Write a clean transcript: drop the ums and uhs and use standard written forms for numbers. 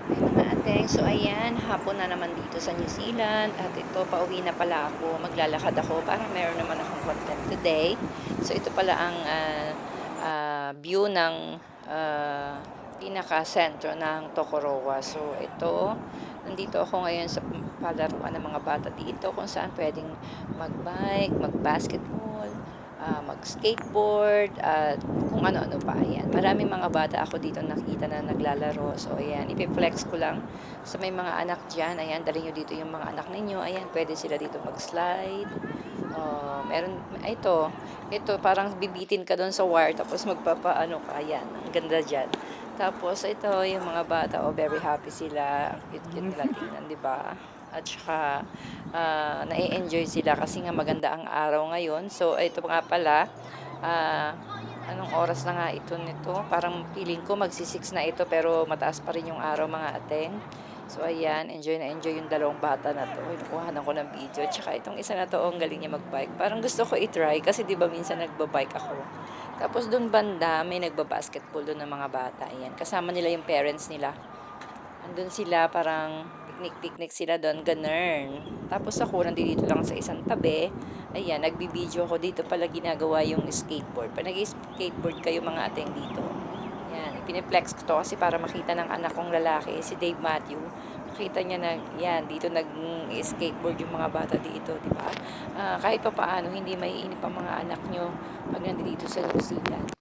Ay mga ateng, so ayan, hapon na naman dito sa New Zealand at ito, pauwi na pala ako, maglalakad ako para meron naman akong content today. So ito pala ang view ng ah, pinaka-sentro ng Tokoroa. So ito, nandito ako ngayon sa palaruan ng mga bata dito kung saan pwedeng mag-bike, mag-basketball, mag-skateboard, at kung ano-ano pa. Ayan. Maraming mga bata ako dito nakita na naglalaro. So, ayan. Ipiflex ko lang sa may mga anak dyan. Ayan. Dali nyo dito yung mga anak ninyo. Ayan. Pwede sila dito mag-slide. Meron, ito, parang bibitin ka doon sa wire tapos magpapaano ka. Ayan. Ang ganda dyan. Tapos, ito, yung mga bata, very happy sila. Ang cute-cute nila tingnan, di ba? At saka, nai-enjoy sila kasi nga maganda ang araw ngayon. So, ito nga pala, ah, anong oras na nga ito nito? Parang feeling ko magsi-6 na ito pero mataas pa rin yung araw mga ateng. So, ayan, enjoy na enjoy yung dalawang bata na to. Kuhanan ko ng video. Tsaka itong isa na to, ang galing niya mag-bike. Parang gusto ko i-try kasi di ba minsan nagba-bike ako. Tapos doon banda, may nagba-basketball doon ng mga bata. Ayan, kasama nila yung parents nila. Andun sila, parang picnic-picnic sila doon, ganern. Tapos ako, nandito lang sa isang tabi. Ayan, nagbibideo ako dito pala ginagawa yung skateboard. Pag nag-skateboard kayo mga ateng dito. Ayan, ipiniplex ko to kasi para makita ng anak kong lalaki, si Dave Matthew. Makita niya na, yan, dito nag-skateboard yung mga bata dito, di ba? Kahit pa paano, hindi maiinip ang mga anak nyo pag nandito sa New Zealand.